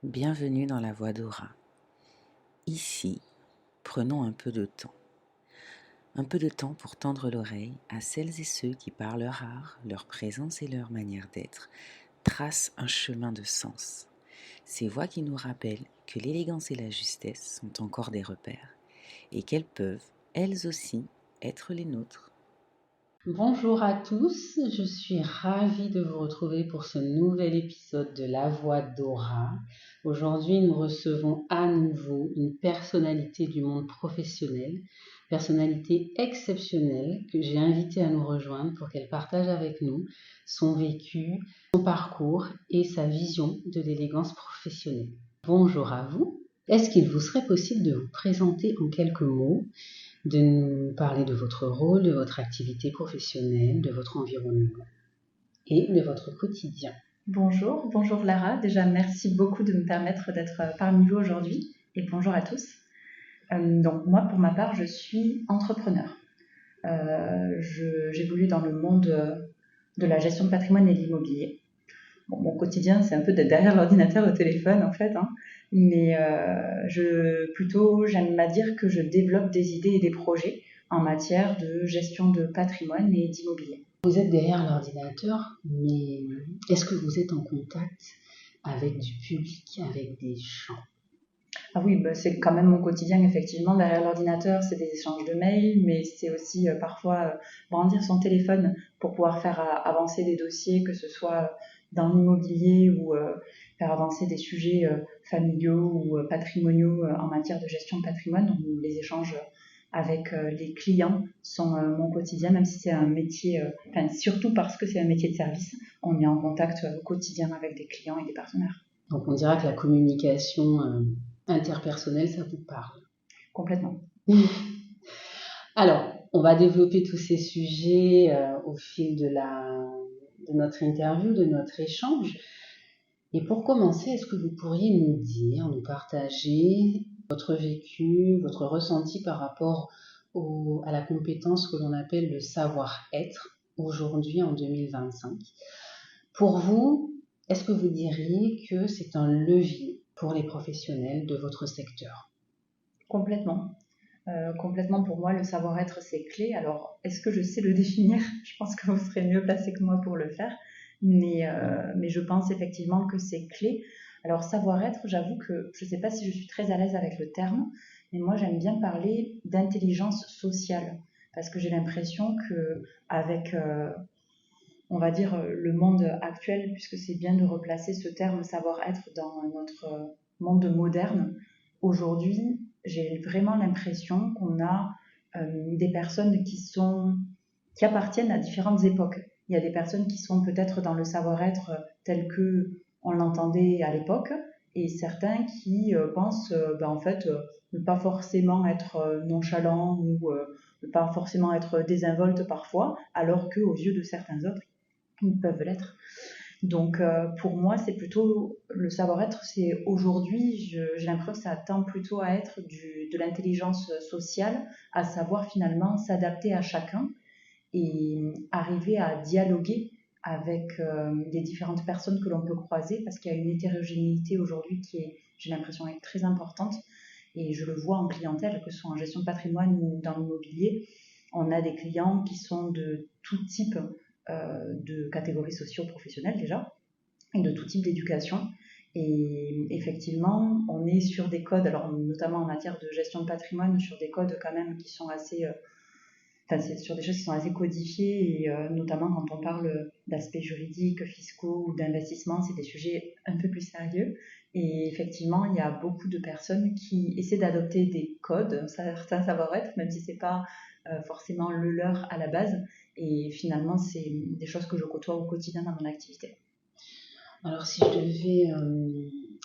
Bienvenue dans la voie d'Aura. Ici, prenons un peu de temps. Un peu de temps pour tendre l'oreille à celles et ceux qui, par leur art, leur présence et leur manière d'être, tracent un chemin de sens. Ces voix qui nous rappellent que l'élégance et la justesse sont encore des repères et qu'elles peuvent, elles aussi, être les nôtres. Bonjour à tous, je suis ravie de vous retrouver pour ce nouvel épisode de La Voix d'Aura. Aujourd'hui, nous recevons à nouveau une personnalité du monde professionnel, personnalité exceptionnelle que j'ai invitée à nous rejoindre pour qu'elle partage avec nous son vécu, son parcours et sa vision de l'élégance professionnelle. Bonjour à vous. Est-ce qu'il vous serait possible de vous présenter en quelques mots, de nous parler de votre rôle, de votre activité professionnelle, de votre environnement et de votre quotidien? Bonjour Lara. Déjà, merci beaucoup de me permettre d'être parmi vous aujourd'hui et bonjour à tous. Donc moi, pour ma part, je suis entrepreneur. J'évolue dans le monde de la gestion de patrimoine et de l'immobilier. Bon, mon quotidien, c'est un peu d'être derrière l'ordinateur au téléphone en fait, mais j'aime à dire que je développe des idées et des projets en matière de gestion de patrimoine et d'immobilier. Vous êtes derrière l'ordinateur, mais est-ce que vous êtes en contact avec du public, avec des gens? Ah oui, c'est quand même mon quotidien, effectivement. Derrière l'ordinateur, c'est des échanges de mails, mais c'est aussi parfois brandir son téléphone pour pouvoir faire avancer des dossiers, que ce soit dans l'immobilier ou faire avancer des sujets familiaux ou patrimoniaux en matière de gestion de patrimoine. Donc, les échanges avec les clients sont mon quotidien, même si c'est un métier, surtout parce que c'est un métier de service, on est en contact au quotidien avec des clients et des partenaires. Donc on dira que la communication interpersonnelle, ça vous parle. Complètement. Alors, on va développer tous ces sujets au fil de notre interview, de notre échange. Et pour commencer, est-ce que vous pourriez nous dire, nous partager votre vécu, votre ressenti par rapport à la compétence que l'on appelle le savoir-être aujourd'hui en 2025? Pour vous, est-ce que vous diriez que c'est un levier pour les professionnels de votre secteur? Complètement. Complètement, pour moi, le savoir-être, c'est clé. Alors, est-ce que je sais le définir? Je pense que vous serez mieux placé que moi pour le faire. Mais je pense effectivement que c'est clé. Alors, savoir-être, j'avoue que je ne sais pas si je suis très à l'aise avec le terme, mais moi, j'aime bien parler d'intelligence sociale. Parce que j'ai l'impression qu'avec, on va dire, le monde actuel, puisque c'est bien de replacer ce terme savoir-être dans notre monde moderne, aujourd'hui, j'ai vraiment l'impression qu'on a des personnes qui appartiennent à différentes époques. Il y a des personnes qui sont peut-être dans le savoir-être tel que on l'entendait à l'époque, et certains qui pensent ne pas forcément être nonchalant ou ne pas forcément être désinvolte parfois, alors qu'aux yeux de certains autres, ils peuvent l'être. Donc pour moi, c'est plutôt le savoir-être, c'est aujourd'hui, j'ai l'impression que ça tend plutôt à être de l'intelligence sociale, à savoir finalement s'adapter à chacun et arriver à dialoguer avec les différentes personnes que l'on peut croiser, parce qu'il y a une hétérogénéité aujourd'hui qui est, j'ai l'impression, est très importante, et je le vois en clientèle, que ce soit en gestion de patrimoine ou dans l'immobilier. On a des clients qui sont de tout type de catégories socio-professionnelles déjà, et de tout type d'éducation. Et effectivement, on est sur des codes, alors notamment en matière de gestion de patrimoine, sur des codes quand même qui sont assez... c'est sur des choses qui sont assez codifiées, et notamment quand on parle d'aspects juridiques, fiscaux ou d'investissement, c'est des sujets un peu plus sérieux. Et effectivement, il y a beaucoup de personnes qui essaient d'adopter des codes, certains savoir-être, même si c'est pas forcément le leur à la base. Et finalement, c'est des choses que je côtoie au quotidien dans mon activité. Alors si je devais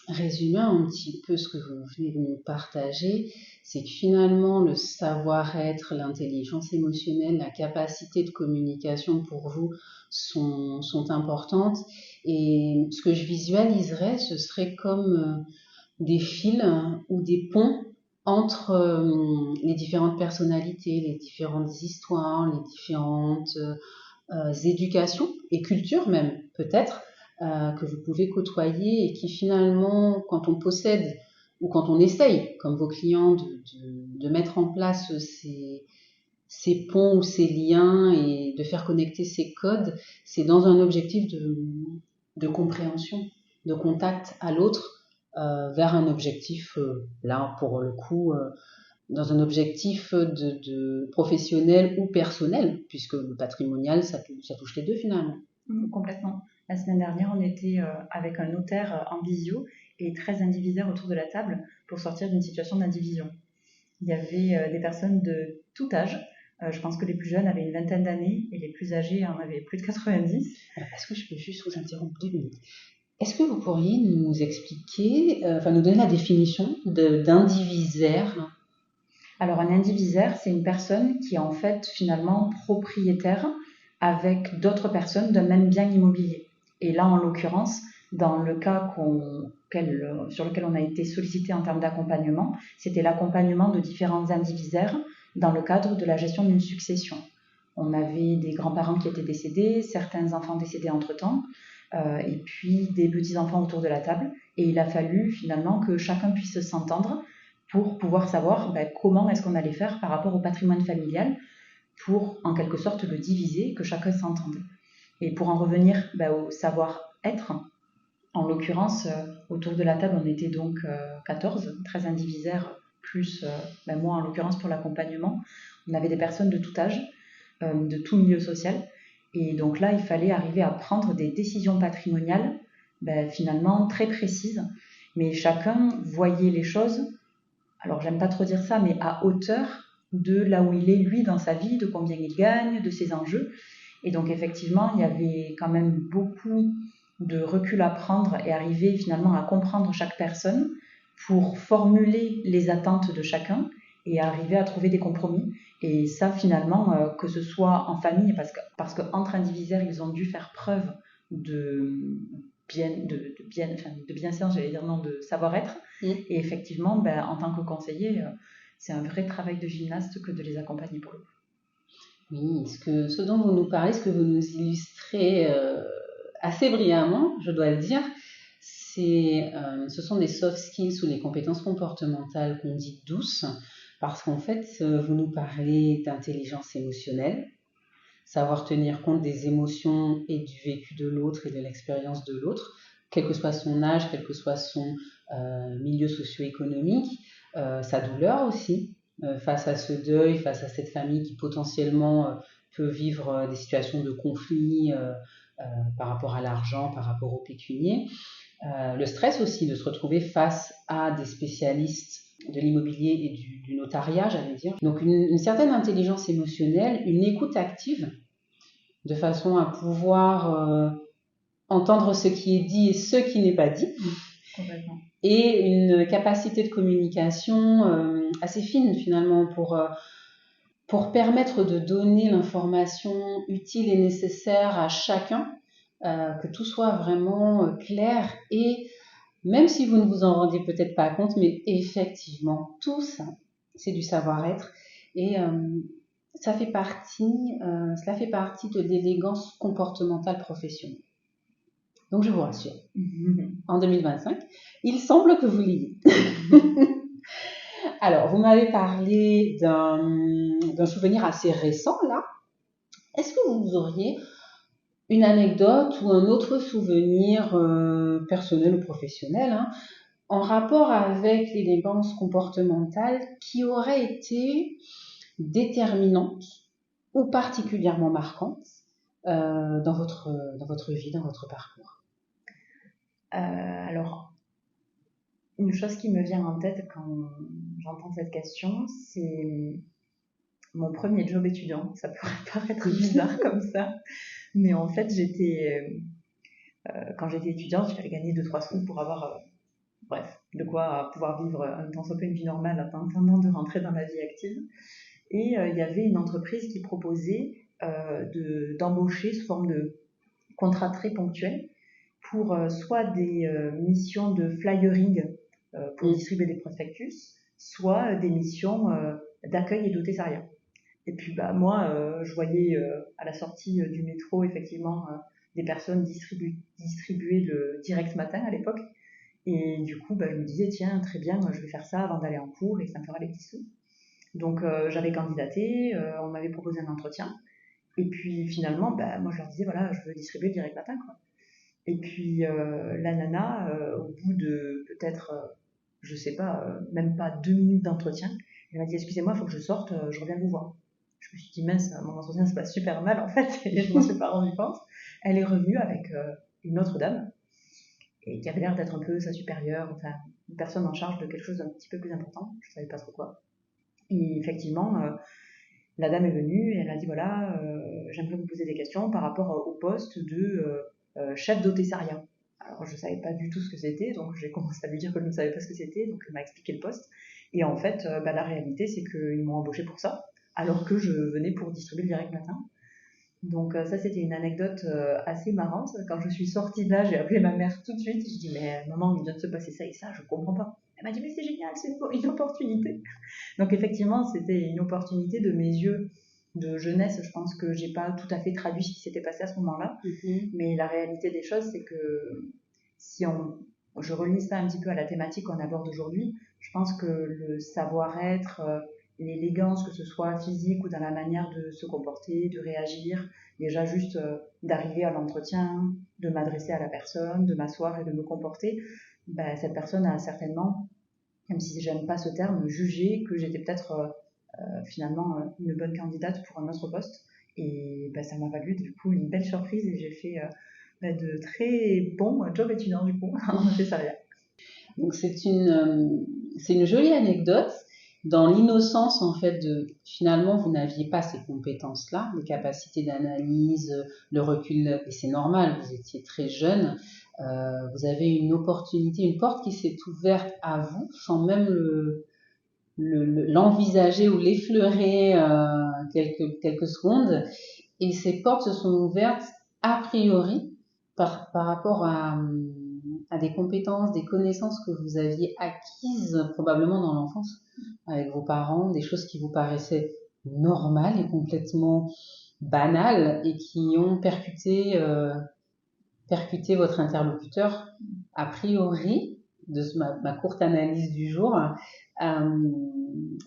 résumer un petit peu ce que vous venez de nous partager, c'est que finalement le savoir-être, l'intelligence émotionnelle, la capacité de communication pour vous sont importantes, et ce que je visualiserais, ce serait comme des fils ou des ponts entre les différentes personnalités, les différentes histoires, les différentes éducations et cultures même peut-être, que vous pouvez côtoyer et qui finalement, quand on possède ou quand on essaye, comme vos clients, de mettre en place ces ponts ou ces liens et de faire connecter ces codes, c'est dans un objectif de compréhension, de contact à l'autre, vers un objectif, là pour le coup, dans un objectif de professionnel ou personnel, puisque le patrimonial, ça touche les deux finalement. Complètement. La semaine dernière, on était avec un notaire en visio et 13 indivisaires autour de la table pour sortir d'une situation d'indivision. Il y avait des personnes de tout âge. Je pense que les plus jeunes avaient une vingtaine d'années et les plus âgés en avaient plus de 90. Est-ce que je peux juste vous interrompre 2 minutes? Est-ce que vous pourriez nous expliquer, nous donner la définition d'indivisaire? Alors un indivisaire, c'est une personne qui est en fait finalement propriétaire avec d'autres personnes d'un même bien immobilier. Et là, en l'occurrence, dans le cas sur lequel on a été sollicité en termes d'accompagnement, c'était l'accompagnement de différents indivisaires dans le cadre de la gestion d'une succession. On avait des grands-parents qui étaient décédés, certains enfants décédés entre-temps, et puis des petits-enfants autour de la table. Et il a fallu finalement que chacun puisse s'entendre pour pouvoir savoir comment est-ce qu'on allait faire par rapport au patrimoine familial pour en quelque sorte le diviser, que chacun s'entende. Et pour en revenir au savoir-être, en l'occurrence, autour de la table, on était donc 14, 13 indivisaires, plus moi en l'occurrence pour l'accompagnement. On avait des personnes de tout âge, de tout milieu social. Et donc là, il fallait arriver à prendre des décisions patrimoniales finalement très précises. Mais chacun voyait les choses, alors j'aime pas trop dire ça, mais à hauteur de là où il est lui dans sa vie, de combien il gagne, de ses enjeux. Et donc effectivement, il y avait quand même beaucoup de recul à prendre et arriver finalement à comprendre chaque personne pour formuler les attentes de chacun et arriver à trouver des compromis. Et ça finalement, que ce soit en famille, parce qu'entre indivisaires, ils ont dû faire preuve de bienséance, j'allais dire non, de savoir-être. Et effectivement, en tant que conseiller, c'est un vrai travail de gymnaste que de les accompagner pour le coup. Oui, ce dont vous nous parlez, ce que vous nous illustrez assez brillamment, je dois le dire, ce sont des soft skills ou les compétences comportementales qu'on dit douces, parce qu'en fait, vous nous parlez d'intelligence émotionnelle, savoir tenir compte des émotions et du vécu de l'autre et de l'expérience de l'autre, quel que soit son âge, quel que soit son milieu socio-économique, sa douleur aussi, face à ce deuil, face à cette famille qui potentiellement peut vivre des situations de conflit par rapport à l'argent, par rapport au pécunier. Le stress aussi de se retrouver face à des spécialistes de l'immobilier et du notariat, j'allais dire. Donc une certaine intelligence émotionnelle, une écoute active, de façon à pouvoir entendre ce qui est dit et ce qui n'est pas dit. Complètement. Et une capacité de communication assez fine finalement pour permettre de donner l'information utile et nécessaire à chacun, que tout soit vraiment clair et même si vous ne vous en rendez peut-être pas compte, mais effectivement, tout ça, c'est du savoir-être et cela fait partie de l'élégance comportementale professionnelle. Donc je vous rassure, en 2025, il semble que vous l'ayez. Alors, vous m'avez parlé d'un souvenir assez récent là. Est-ce que vous auriez une anecdote ou un autre souvenir personnel ou professionnel en rapport avec l'élégance comportementale qui aurait été déterminante ou particulièrement marquante dans votre vie, dans votre parcours? Alors, une chose qui me vient en tête quand j'entends cette question, c'est mon premier job étudiant. Ça pourrait paraître bizarre comme ça, mais en fait, quand j'étais étudiante, il fallait gagner 2-3 sous pour avoir de quoi pouvoir vivre un temps soit peu une vie normale en attendant de rentrer dans la vie active. Et il y avait une entreprise qui proposait d'embaucher sous forme de contrat très ponctuel pour soit des missions de flyering pour distribuer des prospectus, soit des missions d'accueil et d'hôtessariat. Et puis moi, je voyais à la sortie du métro effectivement des personnes distribuaient le direct matin à l'époque. Et du coup, je me disais, tiens, très bien, je vais faire ça avant d'aller en cours et ça me fera les petits sous. Donc j'avais candidaté, on m'avait proposé un entretien. Et puis finalement, moi je leur disais, voilà, je veux distribuer le direct matin, quoi. Et puis la nana, au bout de peut-être, je sais pas, même pas 2 minutes d'entretien, elle m'a dit, excusez-moi, il faut que je sorte, je reviens vous voir. Je me suis dit, mince, mon entretien se passe super mal en fait, et je m'en suis pas rendu compte. Elle est revenue avec une autre dame, et qui avait l'air d'être un peu sa supérieure, enfin, une personne en charge de quelque chose d'un petit peu plus important, je savais pas trop quoi. Et effectivement, la dame est venue et elle a dit voilà, j'aimerais vous poser des questions par rapport au poste de chef d'hôtessariat. Alors je savais pas du tout ce que c'était, donc j'ai commencé à lui dire que je ne savais pas ce que c'était, donc elle m'a expliqué le poste. Et en fait, la réalité c'est qu'ils m'ont embauché pour ça, alors que je venais pour distribuer le direct matin. Donc ça c'était une anecdote assez marrante. Quand je suis sortie de là, j'ai appelé ma mère tout de suite. Je dis mais maman, il vient de se passer ça et ça, je comprends pas. Elle m'a dit mais c'est génial, c'est une opportunité. Donc effectivement, c'était une opportunité de mes yeux de jeunesse. Je pense que j'ai pas tout à fait traduit ce qui s'était passé à ce moment-là. Mais la réalité des choses, c'est que si je relie ça un petit peu à la thématique qu'on aborde aujourd'hui, je pense que le savoir-être, l'élégance, que ce soit physique ou dans la manière de se comporter, de réagir, déjà juste d'arriver à l'entretien, de m'adresser à la personne, de m'asseoir et de me comporter, cette personne a certainement, même si j'aime pas ce terme, jugé que j'étais peut-être finalement une bonne candidate pour un autre poste. Et ça m'a valu du coup une belle surprise et j'ai fait de très bons job étudiants du coup en thésariat. Donc c'est une jolie anecdote dans l'innocence en fait de finalement vous n'aviez pas ces compétences-là, les capacités d'analyse, le recul, et c'est normal, vous étiez très jeune, vous avez une opportunité, une porte qui s'est ouverte à vous sans même l'envisager ou l'effleurer quelques secondes, et ces portes se sont ouvertes a priori par rapport à des compétences, des connaissances que vous aviez acquises probablement dans l'enfance avec vos parents, des choses qui vous paraissaient normales et complètement banales et qui ont percuté votre interlocuteur a priori de ma courte analyse du jour.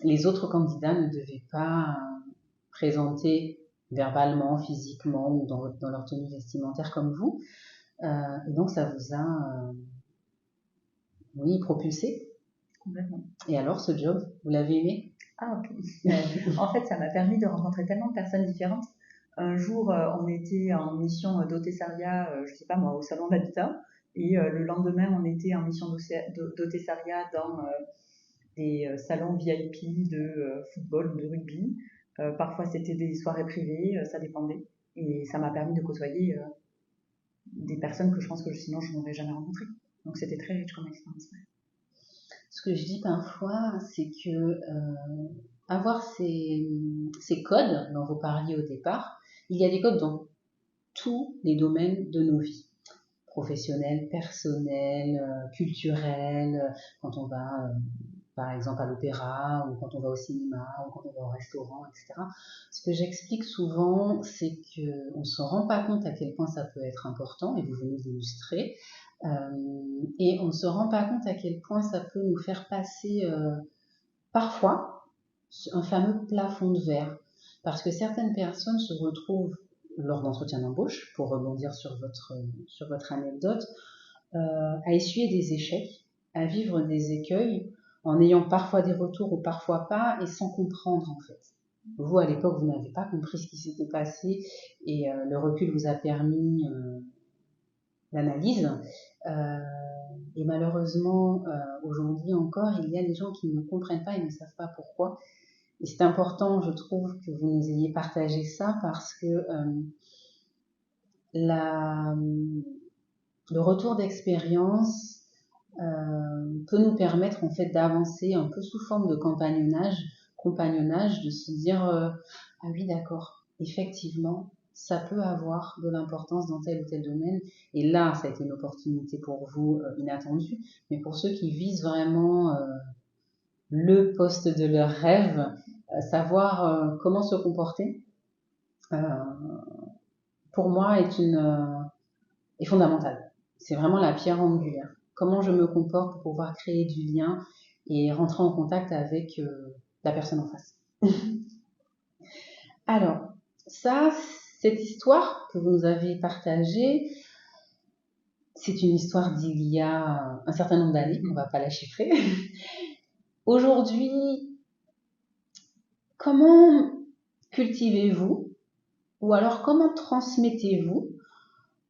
Les autres candidats ne devaient pas présenter verbalement, physiquement ou dans leur tenue vestimentaire comme vous. Et donc ça vous a propulsé. Complètement. Et alors ce job, vous l'avez aimé? Ah ok. En fait, ça m'a permis de rencontrer tellement de personnes différentes. Un jour, on était en mission d'hôtessariat, je sais pas moi, au salon d'habitat, et le lendemain, on était en mission d'hôtessariat dans des salons VIP de football ou de rugby. Parfois, c'était des soirées privées, ça dépendait. Et ça m'a permis de côtoyer des personnes que je pense que sinon je n'aurais jamais rencontrées. Donc c'était très riche comme expérience. Ce que je dis parfois, c'est que avoir ces codes dont vous parliez au départ, il y a des codes dans tous les domaines de nos vies. Professionnels, personnels, culturels, quand on va par exemple à l'opéra, ou quand on va au cinéma, ou quand on va au restaurant, etc. Ce que j'explique souvent, c'est qu'on ne se rend pas compte à quel point ça peut être important, et vous venez d'illustrer, et on ne se rend pas compte à quel point ça peut nous faire passer parfois un fameux plafond de verre, parce que certaines personnes se retrouvent lors d'entretiens d'embauche, pour rebondir sur votre anecdote, à essuyer des échecs, à vivre des écueils, en ayant parfois des retours ou parfois pas, et sans comprendre en fait. Vous, à l'époque, vous n'avez pas compris ce qui s'était passé, et le recul vous a permis l'analyse. Et malheureusement, aujourd'hui encore, il y a des gens qui ne comprennent pas et ne savent pas pourquoi. Et c'est important, je trouve, que vous nous ayez partagé ça, parce que le retour d'expérience peut nous permettre en fait d'avancer un peu sous forme de compagnonnage, de se dire ah oui d'accord, effectivement ça peut avoir de l'importance dans tel ou tel domaine, et là ça a été une opportunité pour vous inattendue, mais pour ceux qui visent vraiment le poste de leur rêve, savoir comment se comporter pour moi est est fondamentale. C'est vraiment la pierre angulaire. Comment je me comporte pour pouvoir créer du lien et rentrer en contact avec la personne en face. Alors, ça, cette histoire que vous nous avez partagée, c'est une histoire d'il y a un certain nombre d'années, on ne va pas la chiffrer. Aujourd'hui, comment cultivez-vous ou alors comment transmettez-vous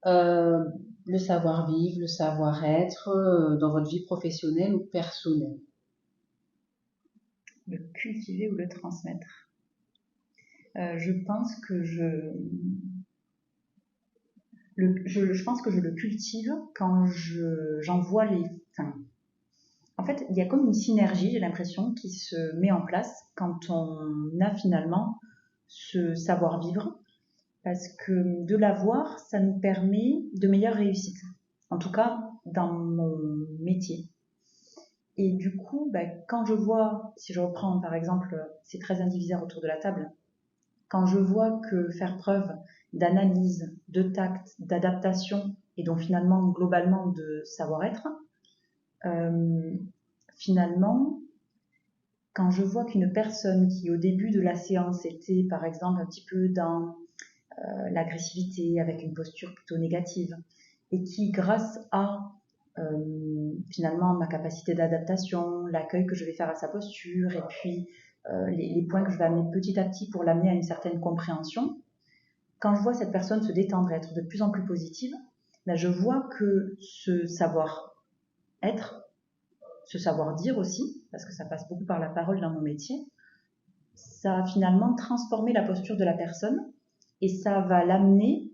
le savoir-vivre, le savoir-être dans votre vie professionnelle ou personnelle? Le cultiver ou le transmettre. Je pense que je pense que je le cultive quand j'en vois les... Enfin, en fait, il y a comme une synergie, j'ai l'impression, qui se met en place quand on a finalement ce savoir-vivre, parce que de l'avoir, ça nous permet de meilleures réussites. En tout cas, dans mon métier. Et du coup, quand je vois, si je reprends par exemple ces 13 indivisaires autour de la table, quand je vois que faire preuve d'analyse, de tact, d'adaptation, et donc finalement globalement de savoir-être, finalement, quand je vois qu'une personne qui au début de la séance était par exemple un petit peu dans l'agressivité, avec une posture plutôt négative, et qui grâce à finalement ma capacité d'adaptation, l'accueil que je vais faire à sa posture, et puis les points que je vais amener petit à petit pour l'amener à une certaine compréhension, quand je vois cette personne se détendre et être de plus en plus positive, je vois que ce savoir-être, ce savoir-dire aussi, parce que ça passe beaucoup par la parole dans mon métier, ça a finalement transformé la posture de la personne et ça va l'amener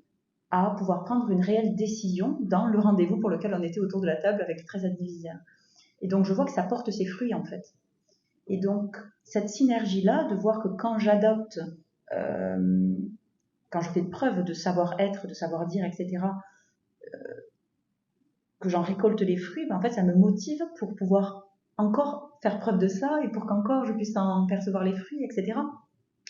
à pouvoir prendre une réelle décision dans le rendez-vous pour lequel on était autour de la table avec les 13 indivisaires. Et donc je vois que ça porte ses fruits en fait. Et donc cette synergie-là, de voir que quand j'adopte, quand je fais preuve de savoir-être, de savoir-dire, etc., que j'en récolte les fruits, en fait ça me motive pour pouvoir encore faire preuve de ça et pour qu'encore je puisse en percevoir les fruits, etc.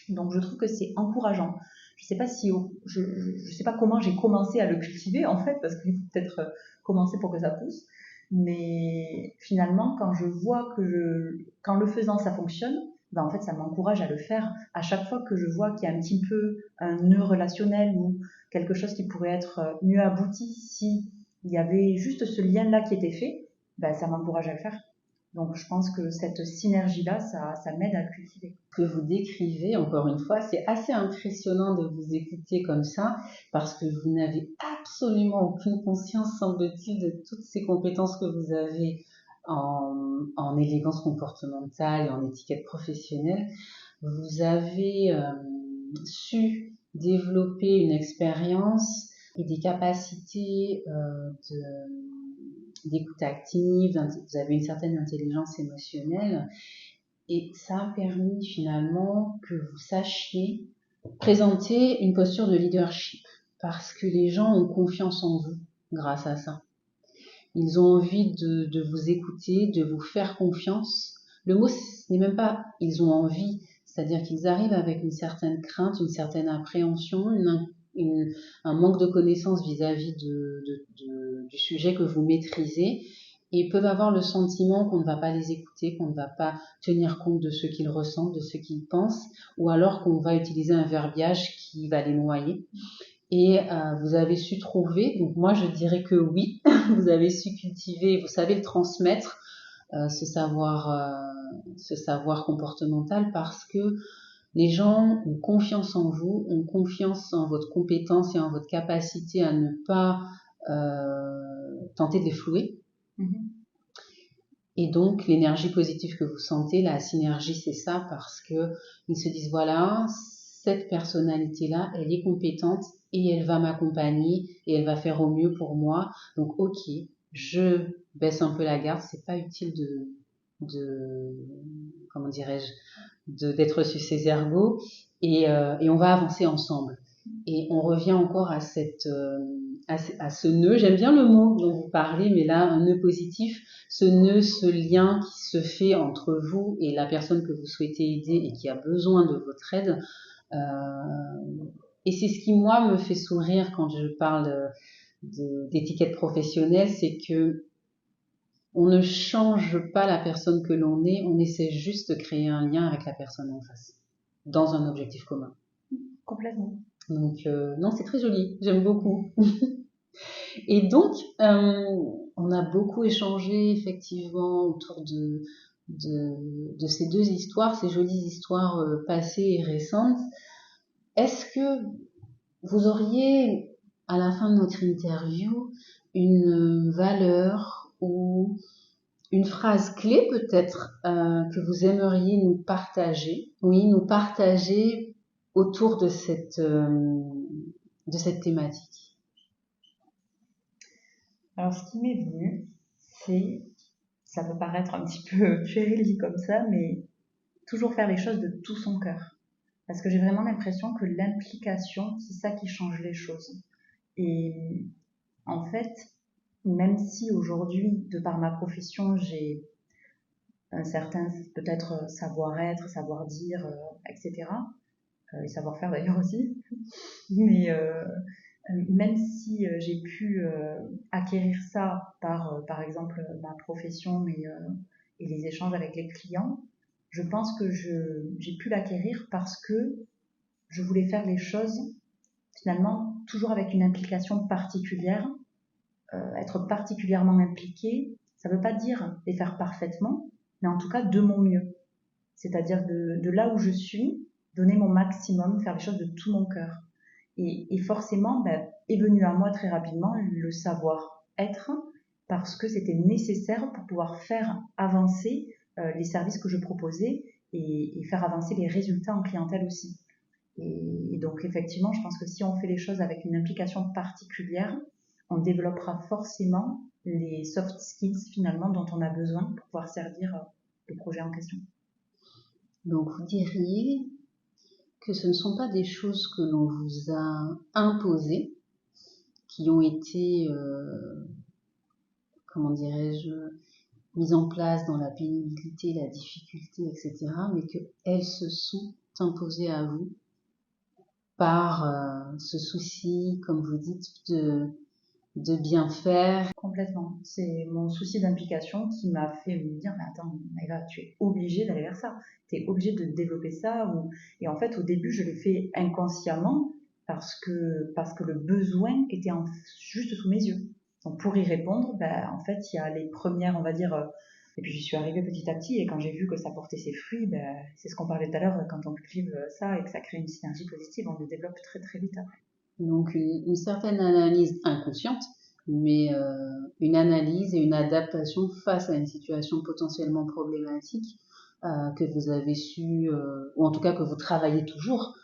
Donc je trouve que c'est encourageant. Je sais pas si je sais pas comment j'ai commencé à le cultiver en fait, parce qu'il faut peut-être commencer pour que ça pousse. Mais finalement, quand je vois que qu'en le faisant ça fonctionne, en fait ça m'encourage à le faire. À chaque fois que je vois qu'il y a un petit peu un nœud relationnel ou quelque chose qui pourrait être mieux abouti si il y avait juste ce lien-là qui était fait, ça m'encourage à le faire. Donc je pense que cette synergie-là, ça m'aide à le cultiver. Que vous décrivez, encore une fois, c'est assez impressionnant de vous écouter comme ça, parce que vous n'avez absolument aucune conscience, semble-t-il, de toutes ces compétences que vous avez en élégance comportementale et en étiquette professionnelle. Vous avez su développer une expérience et des capacités d'écoute active, vous avez une certaine intelligence émotionnelle. Et ça a permis finalement que vous sachiez présenter une posture de leadership, parce que les gens ont confiance en vous grâce à ça. Ils ont envie de vous écouter, de vous faire confiance. Le mot, ce n'est même pas ils ont envie, c'est-à-dire qu'ils arrivent avec une certaine crainte, une certaine appréhension, un manque de connaissance vis-à-vis du sujet que vous maîtrisez, et peuvent avoir le sentiment qu'on ne va pas les écouter, qu'on ne va pas tenir compte de ce qu'ils ressentent, de ce qu'ils pensent, ou alors qu'on va utiliser un verbiage qui va les noyer. Et vous avez su trouver, donc moi je dirais que oui, vous avez su cultiver, vous savez le transmettre, ce savoir comportemental, parce que les gens ont confiance en vous, ont confiance en votre compétence et en votre capacité à ne pas tenter de les flouer. Et donc l'énergie positive que vous sentez, la synergie, c'est ça, parce que ils se disent voilà, cette personnalité-là, elle est compétente et elle va m'accompagner et elle va faire au mieux pour moi. Donc ok, je baisse un peu la garde, c'est pas utile comment dirais-je, d'être sur ses ergots, et on va avancer ensemble. Et on revient encore à ce nœud, j'aime bien le mot dont vous parlez, mais là, un nœud positif, ce nœud, ce lien qui se fait entre vous et la personne que vous souhaitez aider et qui a besoin de votre aide. Et c'est ce qui, moi, me fait sourire quand je parle d'étiquette professionnelle, c'est que on ne change pas la personne que l'on est, on essaie juste de créer un lien avec la personne en face, dans un objectif commun. Complètement. Donc, non, c'est très joli, j'aime beaucoup. Et donc, on a beaucoup échangé effectivement autour de ces deux histoires, ces jolies histoires passées et récentes. Est-ce que vous auriez, à la fin de notre interview, une valeur ou une phrase clé peut-être que vous aimeriez nous partager? Oui, nous partager autour de cette thématique. Alors, ce qui m'est venu, ça peut paraître un petit peu puéril dit comme ça, mais toujours faire les choses de tout son cœur. Parce que j'ai vraiment l'impression que l'implication, c'est ça qui change les choses. Et en fait, même si aujourd'hui, de par ma profession, j'ai un certain peut-être savoir-être, savoir-dire, etc., et savoir-faire d'ailleurs aussi, mais même si j'ai pu acquérir ça par exemple, ma profession et les échanges avec les clients, je pense que j'ai pu l'acquérir parce que je voulais faire les choses finalement toujours avec une implication particulière. Être particulièrement impliqué, ça ne veut pas dire les faire parfaitement, mais en tout cas de mon mieux. C'est-à-dire de là où je suis, donner mon maximum, faire les choses de tout mon cœur. Et forcément, est venu à moi très rapidement le savoir-être, parce que c'était nécessaire pour pouvoir faire avancer les services que je proposais et faire avancer les résultats en clientèle aussi. Et donc effectivement, je pense que si on fait les choses avec une implication particulière, on développera forcément les soft skills finalement dont on a besoin pour pouvoir servir le projet en question. Donc vous diriez que ce ne sont pas des choses que l'on vous a imposées, qui ont été, comment dirais-je, mises en place dans la pénibilité, la difficulté, etc., mais qu'elles se sont imposées à vous par ce souci, comme vous dites, de bien faire. Complètement. C'est mon souci d'implication qui m'a fait me dire, mais attends, Maëva, tu es obligée d'aller vers ça. Tu es obligée de développer ça. Et en fait, au début, je l'ai fait inconsciemment parce que le besoin était juste sous mes yeux. Donc, pour y répondre, en fait, il y a les premières, on va dire, et puis j'y suis arrivée petit à petit, et quand j'ai vu que ça portait ses fruits, c'est ce qu'on parlait tout à l'heure, quand on cultive ça et que ça crée une synergie positive, on le développe très très vite après. Donc une certaine analyse inconsciente, mais une analyse et une adaptation face à une situation potentiellement problématique que vous avez su, ou en tout cas que vous travaillez toujours,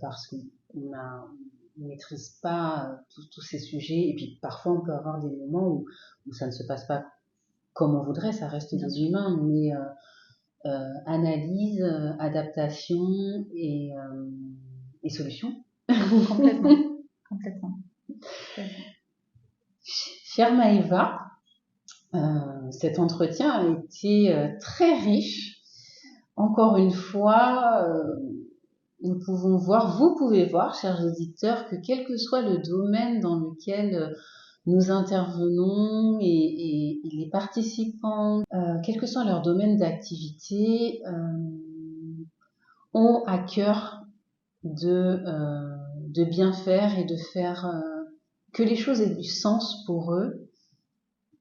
parce qu'on ne maîtrise pas tous ces sujets, et puis parfois on peut avoir des moments où ça ne se passe pas comme on voudrait, ça reste de l'humain, mais analyse, adaptation et solution. Complètement. Complètement. Chère Maëva, cet entretien a été très riche. Encore une fois, vous pouvez voir, chers auditeurs, que quel que soit le domaine dans lequel nous intervenons et les participants, quel que soit leur domaine d'activité, ont à cœur de bien faire et de faire que les choses aient du sens pour eux,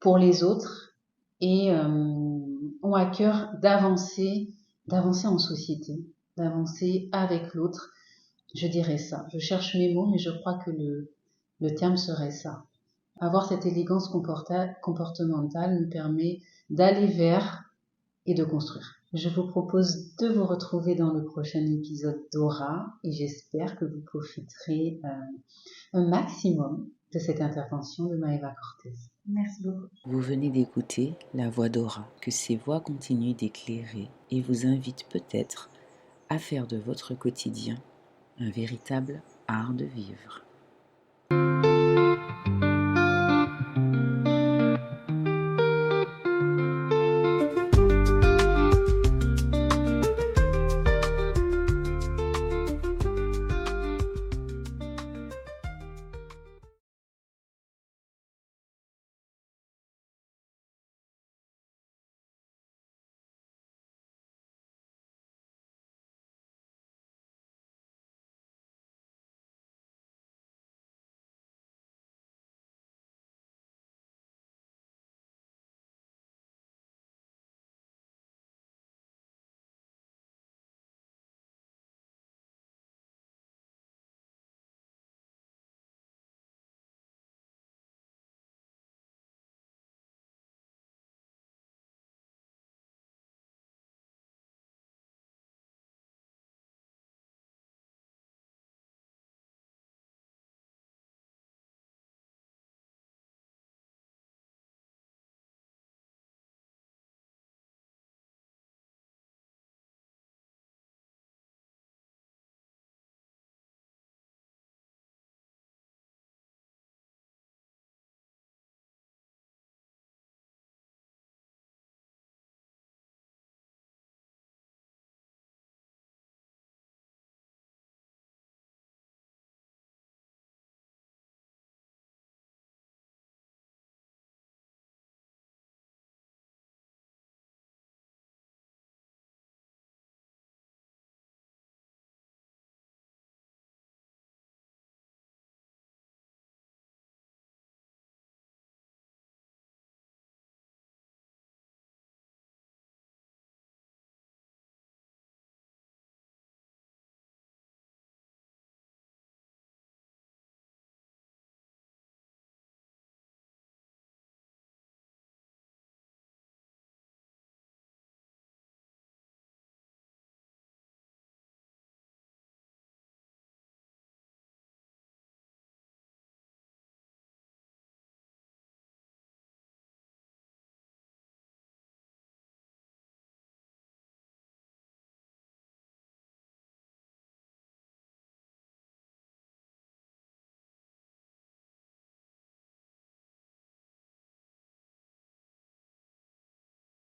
pour les autres, et ont à cœur d'avancer en société, d'avancer avec l'autre. Je dirais ça. Je cherche mes mots, mais je crois que le terme serait ça. Avoir cette élégance comportementale nous permet d'aller vers et de construire. Je vous propose de vous retrouver dans le prochain épisode d'Aura et j'espère que vous profiterez un maximum de cette intervention de Maëva Cortez. Merci beaucoup. Vous venez d'écouter La Voix d'Aura, que ces voix continuent d'éclairer et vous invitent peut-être à faire de votre quotidien un véritable art de vivre.